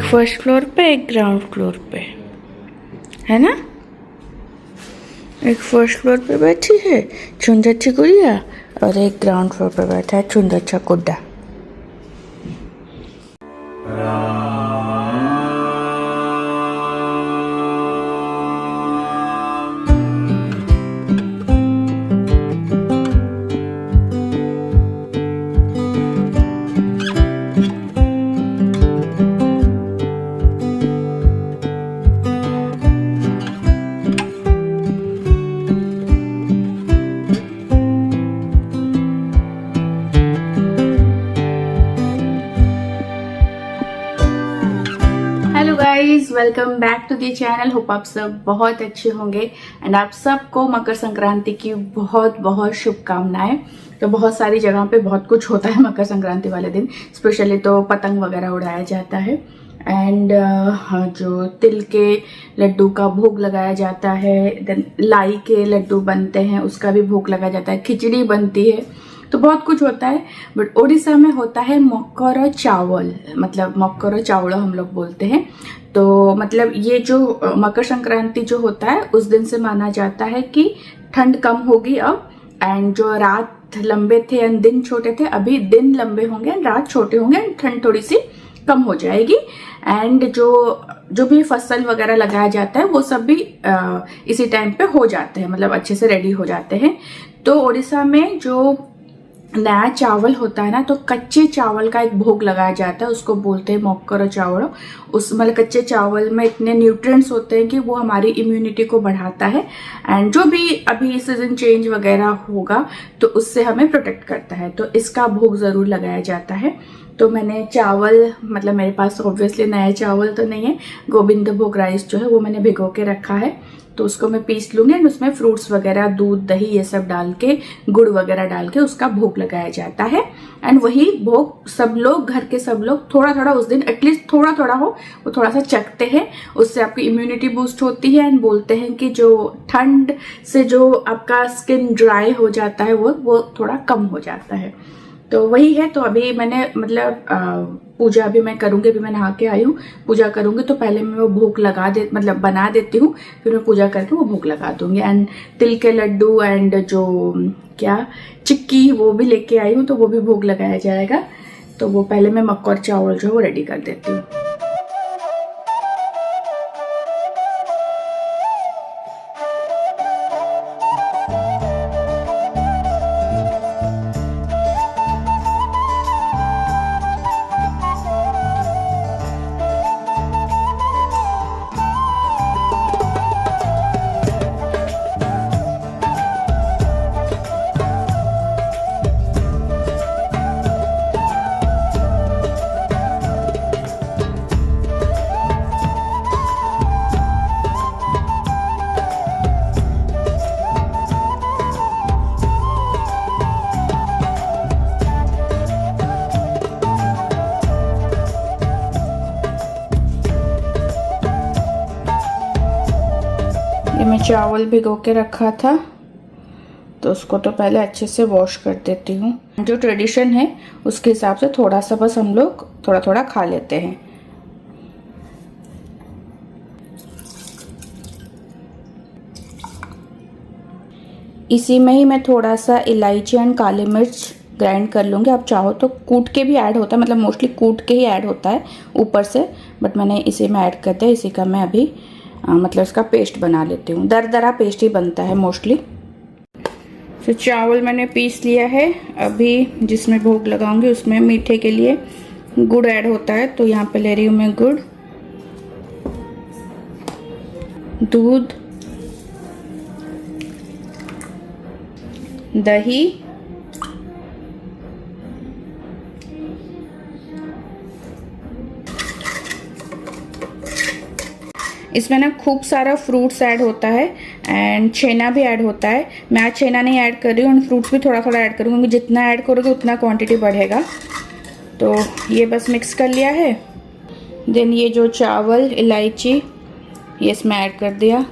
First floor पे, एक ground floor पे, है ना। एक फर्स्ट फ्लोर पे बैठी है चुंदच्ची गुड़िया और एक ग्राउंड फ्लोर पे बैठा है चुंदच्चा गुड्डा। Hello guys, welcome back to the channel. Hope आप सब बहुत अच्छे होंगे एंड आप सबको मकर संक्रांति की बहुत बहुत शुभकामनाएं। तो बहुत सारी जगहों पे बहुत कुछ होता है मकर संक्रांति वाले दिन, स्पेशली तो पतंग वगैरह उड़ाया जाता है एंड जो तिल के लड्डू का भोग लगाया जाता है, देन लाई के लड्डू बनते हैं उसका भी भोग लगाया जाता है, खिचड़ी बनती है, तो बहुत कुछ होता है। बट उड़ीसा में होता है मकर चावल, मतलब मकर चावल हम लोग बोलते हैं। तो मतलब ये जो मकर संक्रांति जो होता है उस दिन से माना जाता है कि ठंड कम होगी अब, एंड जो रात लंबे थे एंड दिन छोटे थे, अभी दिन लंबे होंगे एंड रात छोटे होंगे एंड ठंड थोड़ी सी कम हो जाएगी। एंड जो भी फसल वगैरह लगाया जाता है वो सब भी इसी टाइम पे हो जाते हैं, मतलब अच्छे से रेडी हो जाते हैं। तो उड़ीसा में जो नया चावल होता है ना, तो कच्चे चावल का एक भोग लगाया जाता है, उसको बोलते हैं मकर चावल। उस मतलब कच्चे चावल में इतने न्यूट्रिएंट्स होते हैं कि वो हमारी इम्यूनिटी को बढ़ाता है एंड जो भी अभी सीजन चेंज वगैरह होगा तो उससे हमें प्रोटेक्ट करता है। तो इसका भोग जरूर लगाया जाता है। तो मैंने चावल, मतलब मेरे पास ऑब्वियसली नया चावल तो नहीं है, गोविंद भोग राइस जो है वो मैंने भिगो के रखा है, तो उसको मैं पीस लूंगी एंड उसमें फ्रूट्स वगैरह, दूध, दही ये सब डाल के, गुड़ वगैरह डाल के उसका भोग लगाया जाता है। एंड वही भोग सब लोग, घर के सब लोग थोड़ा थोड़ा उस दिन एटलीस्ट थोड़ा थोड़ा हो वो थोड़ा सा चखते हैं, उससे आपकी इम्यूनिटी बूस्ट होती है एंड बोलते हैं कि जो ठंड से जो आपका स्किन ड्राई हो जाता है वो थोड़ा कम हो जाता है। तो वही है। तो अभी मैंने मतलब पूजा अभी मैं करूंगी, अभी मैं नहा के आई हूँ, पूजा करूंगी तो पहले मैं वो भोग मतलब बना देती हूँ, फिर मैं पूजा करके वो भोग लगा दूंगी। एंड तिल के लड्डू एंड जो क्या चिक्की वो भी लेके आई हूँ, तो वो भी भोग लगाया जाएगा। तो वो पहले मैं मकर चावल जो है वो रेडी कर देती हूँ। ये मैं चावल भिगो के रखा था, तो उसको तो पहले अच्छे से वॉश कर देती हूँ। जो ट्रेडिशन है उसके हिसाब से थोड़ा सा बस हम लोग थोड़ा थोड़ा खा लेते हैं। इसी में ही मैं थोड़ा सा इलायची एंड काली मिर्च ग्राइंड कर लूँगी। आप चाहो तो कूट के भी ऐड होता है, मतलब मोस्टली कूट के ही ऐड होता है ऊपर से, बट मैंने इसी में ऐड कर दिया। इसी का मैं अभी मतलब इसका पेस्ट बना लेती हूँ। दरदरा पेस्ट ही बनता है मोस्टली। तो चावल मैंने पीस लिया है। अभी जिसमें भोग लगाऊंगी उसमें मीठे के लिए गुड़ ऐड होता है, तो यहाँ पे ले रही हूँ मैं गुड़, दूध, दही, इसमें ना खूब सारा फ्रूट्स ऐड होता है एंड छेना भी ऐड होता है। मैं आज छेना नहीं ऐड कर रही हूँ, फ्रूट्स भी थोड़ा थोड़ा ऐड करूँगी, जितना ऐड करोगे उतना क्वांटिटी बढ़ेगा। तो ये बस मिक्स कर लिया है। देन ये जो चावल, इलायची, ये इसमें ऐड कर दिया।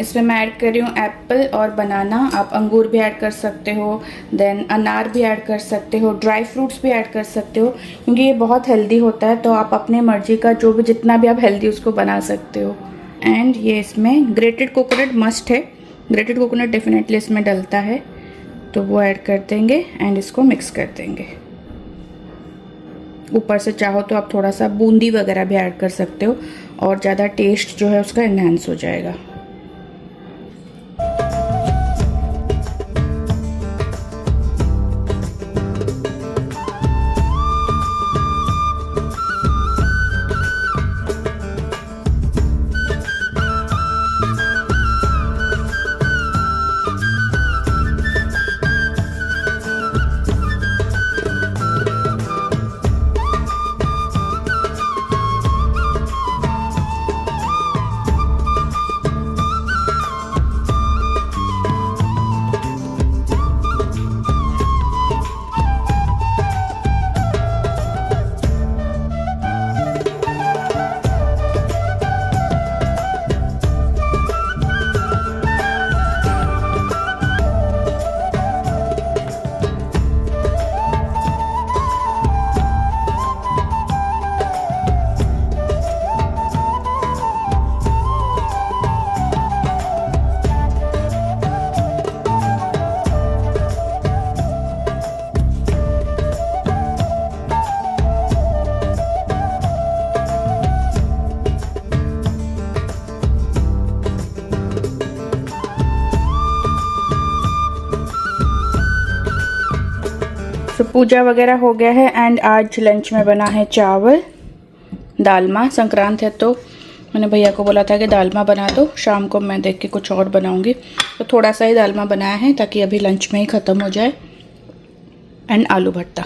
इसमें मैं ऐड कर रही हूँ एप्पल और बनाना। आप अंगूर भी ऐड कर सकते हो, देन अनार भी ऐड कर सकते हो, ड्राई फ्रूट्स भी ऐड कर सकते हो, क्योंकि ये बहुत हेल्दी होता है। तो आप अपने मर्जी का जो भी जितना भी आप हेल्दी उसको बना सकते हो। एंड ये इसमें ग्रेटेड कोकोनट मस्ट है, ग्रेटेड कोकोनट डेफिनेटली इसमें डलता है, तो वो ऐड कर देंगे एंड इसको मिक्स कर देंगे। ऊपर से चाहो तो आप थोड़ा सा बूंदी वगैरह भी ऐड कर सकते हो और ज़्यादा टेस्ट जो है उसका एनहांस हो जाएगा। तो पूजा वगैरह हो गया है एंड आज लंच में बना है चावल दालमा। संक्रांत है तो मैंने भैया को बोला था कि दालमा बना दो, शाम को मैं देख के कुछ और बनाऊंगी, तो थोड़ा सा ही दालमा बनाया है ताकि अभी लंच में ही ख़त्म हो जाए। एंड आलू भरता,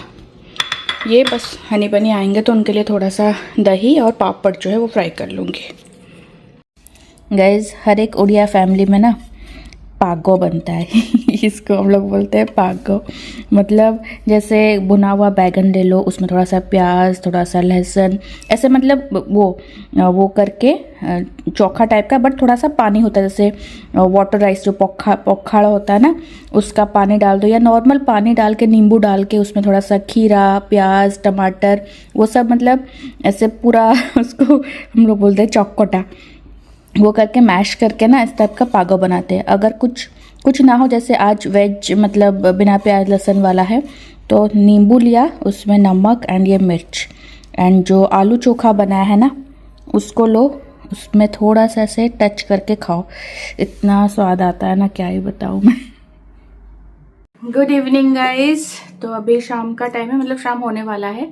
ये बस हनी बनी आएंगे तो उनके लिए थोड़ा सा दही और पापड़ जो है वो फ्राई कर लूँगी। गाइज, हर एक उड़िया फैमिली में ना पागो बनता है इसको हम लोग बोलते हैं पागो। मतलब जैसे भुना हुआ बैगन ले लो, उसमें थोड़ा सा प्याज, थोड़ा सा लहसुन, ऐसे मतलब वो करके चोखा टाइप का, बट थोड़ा सा पानी होता है, जैसे वाटर राइस जो पोखा होता है ना, उसका पानी डाल दो, या नॉर्मल पानी डाल के नींबू डाल के उसमें थोड़ा सा खीरा, प्याज, टमाटर, वो सब मतलब ऐसे पूरा उसको हम लोग बोलते हैं चौकोटा, वो करके मैश करके ना इस टाइप का पागो बनाते हैं। अगर कुछ ना हो, जैसे आज वेज मतलब बिना प्याज लहसुन वाला है, तो नींबू लिया, उसमें नमक एंड ये मिर्च, एंड जो आलू चोखा बनाया है ना उसको लो, उसमें थोड़ा सा ऐसे टच करके खाओ, इतना स्वाद आता है ना, क्या ही बताऊँ मैं। Good evening guys. तो अभी शाम का टाइम है, मतलब शाम होने वाला है,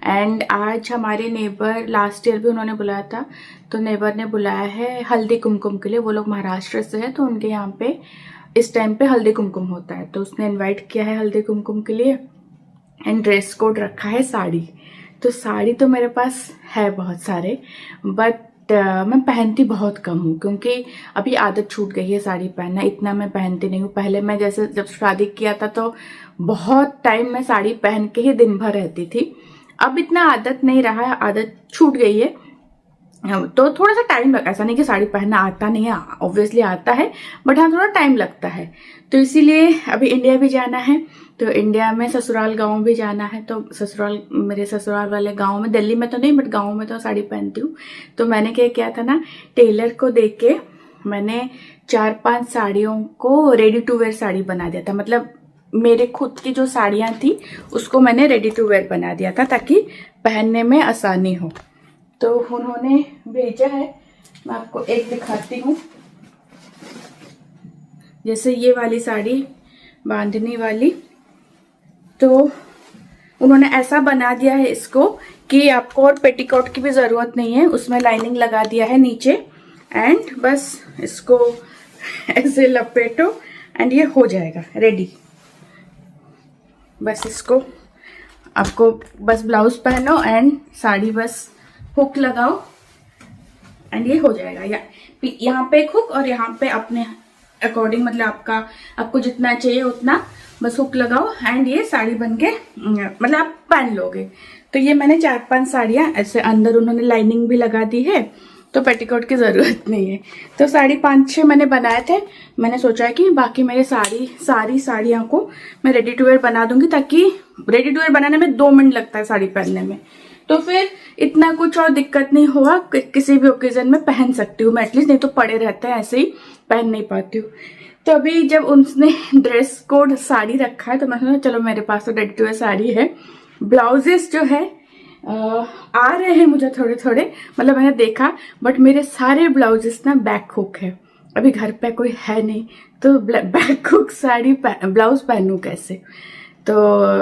एंड आज हमारे नेबर, लास्ट ईयर भी उन्होंने बुलाया था, तो नेबर ने बुलाया है हल्दी कुमकुम के लिए। वो लोग महाराष्ट्र से है, तो उनके यहाँ पे इस टाइम पे हल्दी कुमकुम होता है, तो उसने इनवाइट किया है हल्दी कुमकुम के लिए। एंड ड्रेस कोड रखा है साड़ी। तो साड़ी तो मेरे पास है बहुत सारे, बट मैं पहनती बहुत कम हूँ, क्योंकि अभी आदत छूट गई है साड़ी पहनना, इतना मैं पहनती नहीं हूँ। पहले मैं जैसे जब शादी किया था तो बहुत टाइम मैं साड़ी पहन के ही दिन भर रहती थी। अब इतना आदत नहीं रहा है, आदत छूट गई है, तो थोड़ा सा टाइम लगता है। ऐसा नहीं कि साड़ी पहनना आता नहीं है, ऑब्वियसली आता है, बट हाँ थोड़ा टाइम लगता है। तो इसीलिए अभी इंडिया भी जाना है, तो इंडिया में ससुराल गांव भी जाना है, तो ससुराल, मेरे ससुराल वाले गांव में, दिल्ली में तो नहीं बट गांव में तो साड़ी पहनती हूँ। तो मैंने क्या किया था ना, टेलर को देख के मैंने 4-5 साड़ियों को रेडी टू वेयर साड़ी बना दिया था। मतलब मेरे खुद की जो साड़ियाँ थी उसको मैंने रेडी टू वेयर बना दिया था, ताकि पहनने में आसानी हो। तो उन्होंने भेजा है, मैं आपको एक दिखाती हूँ। जैसे ये वाली साड़ी बांधनी वाली, तो उन्होंने ऐसा बना दिया है इसको कि आपको और पेटीकोट की भी ज़रूरत नहीं है, उसमें लाइनिंग लगा दिया है नीचे, एंड बस इसको ऐसे लपेटो एंड ये हो जाएगा रेडी। बस इसको आपको बस ब्लाउज पहनो एंड साड़ी बस हुक लगाओ एंड ये हो जाएगा। या यहाँ पे एक हुक और यहाँ पे अपने अकॉर्डिंग, मतलब आपको जितना चाहिए उतना बस हुक लगाओ एंड ये साड़ी बनके मतलब आप पहन लोगे। तो ये मैंने 4-5 साड़ियाँ ऐसे, अंदर उन्होंने लाइनिंग भी लगा दी है, तो पेटीकोट की ज़रूरत नहीं है। तो साड़ी 5-6 मैंने बनाए थे। मैंने सोचा कि बाकी मेरे सारी साड़ियों को मैं रेडी टू वेयर बना दूंगी, ताकि रेडी टू वेयर बनाने में 2 मिनट लगता है साड़ी पहनने में, तो फिर इतना कुछ और दिक्कत नहीं हुआ, किसी भी ओकेजन में पहन सकती हूँ मैं एटलीस्ट, नहीं तो पड़े रहते हैं ऐसे ही पहन नहीं पाती हूँ। तो अभी जब उसने ड्रेस कोड साड़ी रखा है तो मैं सोचा चलो मेरे पास तो रेडी टू वेयर साड़ी है। ब्लाउजेस जो है आ रहे हैं मुझे थोड़े थोड़े, मतलब मैंने देखा, बट मेरे सारे ब्लाउजेस ना बैक हुक है। अभी घर पे कोई है नहीं तो बैक हुक साड़ी ब्लाउज पहनूं कैसे? तो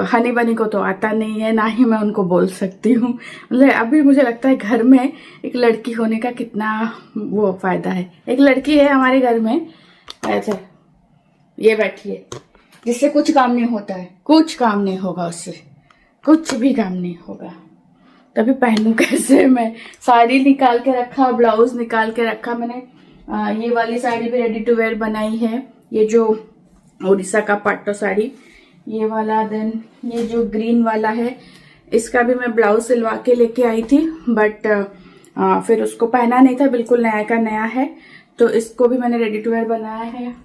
हनी बनी को तो आता नहीं है, ना ही मैं उनको बोल सकती हूँ। मतलब अभी मुझे लगता है घर में एक लड़की होने का कितना वो फायदा है। एक लड़की है हमारे घर में, ऐसा ये बैठी है, जिससे कुछ काम नहीं होता है, कुछ काम नहीं होगा उससे, कुछ भी काम नहीं होगा। तभी पहनूं कैसे मैं? साड़ी निकाल के रखा, ब्लाउज निकाल के रखा मैंने। ये वाली साड़ी भी रेडी टू वेयर बनाई है, ये जो उड़ीसा का पट्टो साड़ी, ये वाला। देन ये जो ग्रीन वाला है, इसका भी मैं ब्लाउज सिलवा के लेके आई थी, बट फिर उसको पहना नहीं था, बिल्कुल नया का नया है, तो इसको भी मैंने रेडी टू वेयर बनाया है।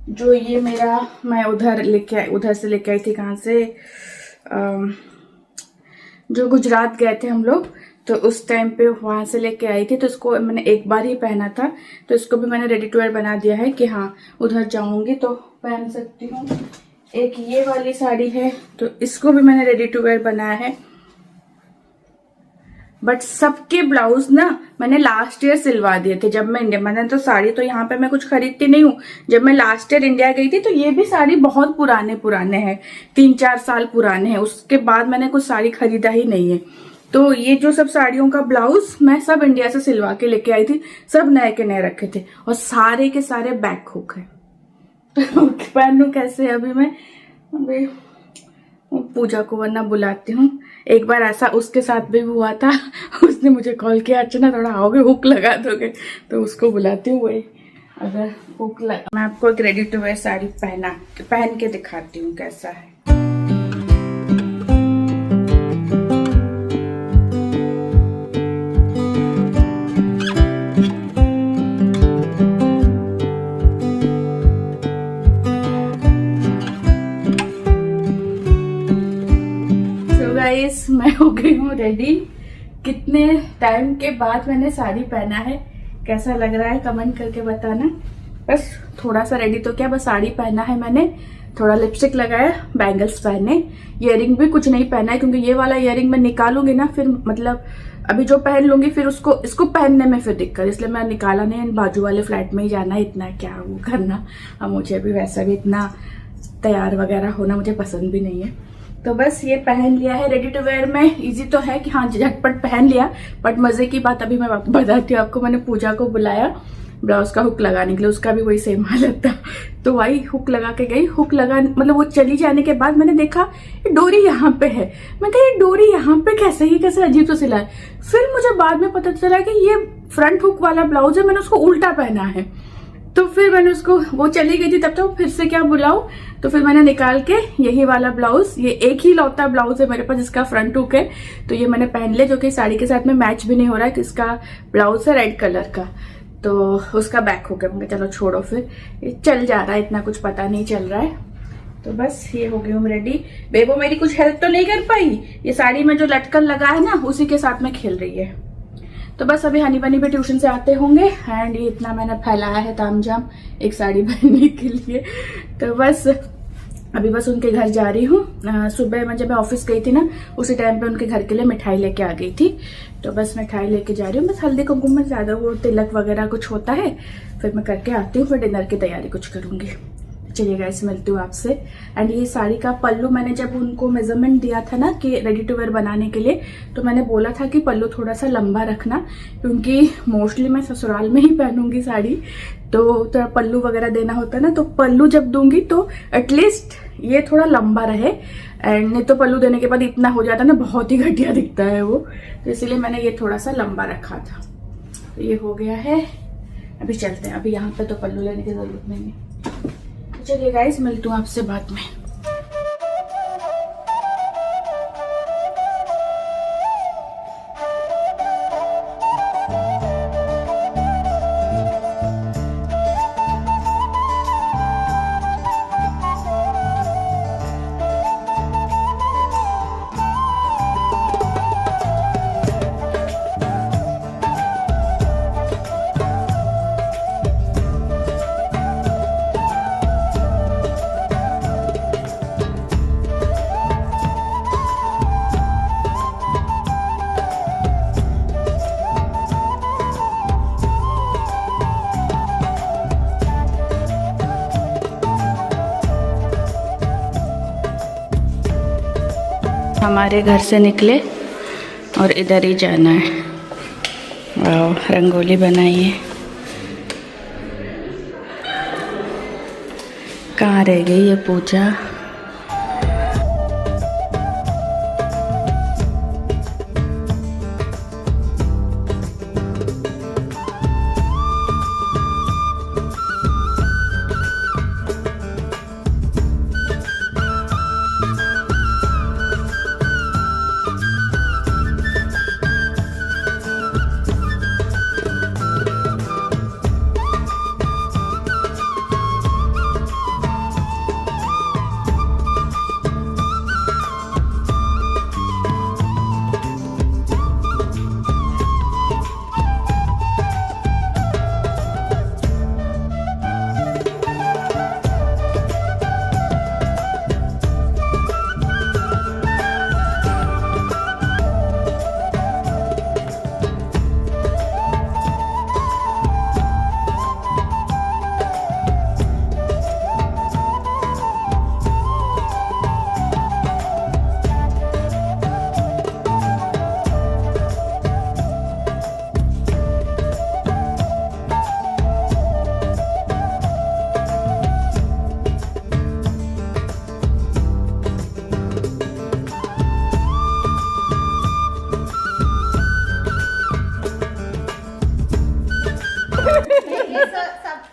जो ये मेरा मैं उधर से लेके आई थी, कहाँ से, जो गुजरात गए थे हम लोग, तो उस टाइम पे वहां से लेके आई थी, तो इसको मैंने एक बार ही पहना था, तो इसको भी मैंने रेडी टू वेयर बना दिया है कि हाँ उधर जाऊंगी तो पहन सकती हूँ। एक ये वाली साड़ी है, तो इसको भी मैंने रेडी टू वेयर बनाया है, बट सबके ब्लाउज ना मैंने लास्ट ईयर सिलवा दिए थे जब मैं इंडिया, मैंने तो साड़ी तो यहाँ पे मैं कुछ खरीदती नहीं हूँ। जब मैं लास्ट ईयर इंडिया गई थी तो ये भी साड़ी बहुत पुराने हैं, 3-4 साल पुराने हैं, उसके बाद मैंने कुछ साड़ी खरीदा ही नहीं है। तो ये जो सब साड़ियों का ब्लाउज मैं सब इंडिया से सिलवा के लेके आई थी, सब नए के नए रखे थे, और सारे के सारे बैक हुक है। तो पहनू कैसे? अभी पूजा को वरना बुलाती हूँ। एक बार ऐसा उसके साथ भी हुआ था, उसने मुझे कॉल किया, अर्चना थोड़ा आओगे, हुक लगा दोगे? तो उसको बुलाती हूँ, वही अगर हुक लगा। मैं आपको एक रेडी टू वेयर साड़ी पहन के दिखाती हूँ कैसा है। मैं हो गई हूँ रेडी। कितने टाइम के बाद मैंने साड़ी पहना है, कैसा लग रहा है कमेंट करके बताना। बस थोड़ा सा रेडी तो क्या, बस साड़ी पहना है मैंने, थोड़ा लिपस्टिक लगाया, बैंगल्स पहने, इयरिंग भी कुछ नहीं पहना है, क्योंकि ये वाला इयरिंग मैं निकालूंगी ना फिर, मतलब अभी जो पहन लूंगी फिर इसको पहनने में फिर दिक्कत, इसलिए मैं निकाला नहीं। बाजू वाले फ्लैट में ही जाना है, इतना क्या वो करना। अब मुझे भी वैसा भी इतना तैयार वगैरह होना मुझे पसंद भी नहीं है, तो बस ये पहन लिया है रेडी टू वेयर में। इजी तो है कि हाँ झटपट पहन लिया, बट मजे की बात अभी मैं बताती हूँ आपको। मैंने पूजा को बुलाया ब्लाउज का हुक लगाने के लिए, उसका भी वही सेम हालत था, तो वही हुक लगा के गई। हुक लगा मतलब वो चली जाने के बाद मैंने देखा ये डोरी यहाँ पे है, मैं कहा ये डोरी यहाँ पे कैसे अजीब तो सिला है। फिर मुझे बाद में पता चला कि ये फ्रंट हुक वाला ब्लाउज है, मैंने उसको उल्टा पहना है। तो फिर मैंने उसको, वो चली गई थी तब तो फिर से क्या बुलाऊं, तो फिर मैंने निकाल के यही वाला ब्लाउज, ये एक ही लौता ब्लाउज है मेरे पास जिसका फ्रंट हुक है, तो ये मैंने पहन लिया, जो कि साड़ी के साथ में मैच भी नहीं हो रहा है, कि इसका ब्लाउज है रेड कलर का, तो उसका बैक हुक है। मैं चलो छोड़ो, फिर ये चल जा रहा है, इतना कुछ पता नहीं चल रहा है। तो बस ये हो गई हूँ रेडी। बेबो मेरी कुछ हेल्प तो नहीं कर पाई, ये साड़ी में जो लटकन लगा है ना उसी के साथ में खेल रही है। तो बस अभी हनी बनी भी ट्यूशन से आते होंगे, एंड ये इतना मैंने फैलाया है तामझाम एक साड़ी पहनने के लिए। तो बस अभी बस उनके घर जा रही हूँ। सुबह जब मैं ऑफिस गई थी ना, उसी टाइम पे उनके घर के लिए मिठाई लेके आ गई थी, तो बस मिठाई लेके जा रही हूँ। बस हल्दी कुमकुम में ज्यादा वो तिलक वगैरह कुछ होता है, फिर मैं करके आती हूँ, फिर डिनर की तैयारी कुछ करूंगी। चलिए गाइस मिलती हूँ आपसे। एंड ये साड़ी का पल्लू मैंने जब उनको मेजरमेंट दिया था ना कि रेडी टू वेयर बनाने के लिए, तो मैंने बोला था कि पल्लू थोड़ा सा लंबा रखना, क्योंकि मोस्टली मैं ससुराल में ही पहनूंगी साड़ी, तो थोड़ा पल्लू वगैरह देना होता है ना, तो पल्लू जब दूंगी तो एटलीस्ट ये थोड़ा लंबा रहे। एंड नहीं तो पल्लू देने के बाद इतना हो जाता है ना, बहुत ही घटिया दिखता है वो, तो इसलिए मैंने ये थोड़ा सा लंबा रखा था। तो ये हो गया है, अभी चलते हैं। अभी यहाँ पे तो पल्लू लेने की जरूरत नहीं है। चलिए गाइस मिलती हूँ आपसे बाद में। हमारे घर से निकले और इधर ही जाना है। वाह, रंगोली बनाई है। कहाँ रह गई ये पूजा?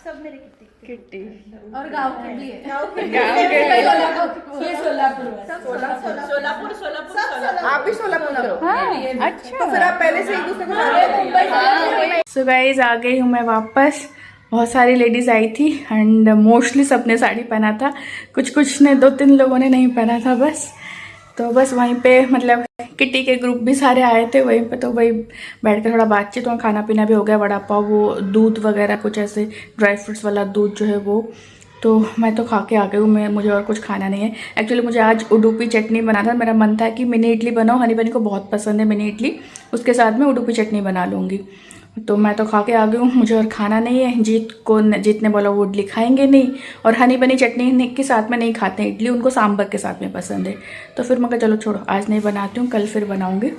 सब मेरे किट्टी और गांव के भी है। सोलापुर आप भी सोलापुर हो? अच्छा, तो फिर आप पहले से एक दूसरे को जानते हैं। सो गाइज आ गई हूँ मैं वापस। बहुत सारी लेडीज आई थी एंड मोस्टली सबने साड़ी पहना था, कुछ ने 2-3 लोगों ने नहीं पहना था बस। तो बस वहीं पे मतलब किटी के ग्रुप भी सारे आए थे वहीं पे, तो वही बैठ कर थोड़ा बातचीत और खाना पीना भी हो गया। वड़ा पाव, वो दूध वगैरह कुछ ऐसे ड्राई फ्रूट्स वाला दूध जो है वो, तो मैं तो खा के आ गई हूँ। मुझे और कुछ खाना नहीं है। एक्चुअली मुझे आज उडुपी चटनी बनाना था। मेरा मन था कि मिनी इडली बनाओ, हनी बनी को बहुत पसंद है मिनी इडली, उसके साथ में उडुपी चटनी बना लूँगी। तो मैं तो खा के आ गई हूँ, मुझे और खाना नहीं है। जीत ने बोला वो इडली खाएंगे नहीं, और हनी बनी चटनी के साथ में नहीं खाते हैं इडली, उनको सांभर के साथ में पसंद है। तो फिर मैं कहा चलो छोड़ो, आज नहीं बनाती हूँ, कल फिर बनाऊँगी।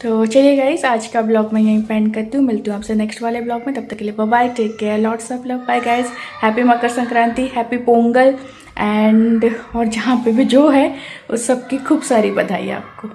तो चलिए गाइस, आज का ब्लॉग मैं यहीं पेंड करती हूँ। मिलती हूँ आपसे नेक्स्ट वाले ब्लॉग में, तब तक के लिए bye bye, take care, lots of love, bye guys, happy Makar Sankranti, happy Pongal and और जहाँ पे भी जो है उस सबकी खूब सारी बधाई आपको।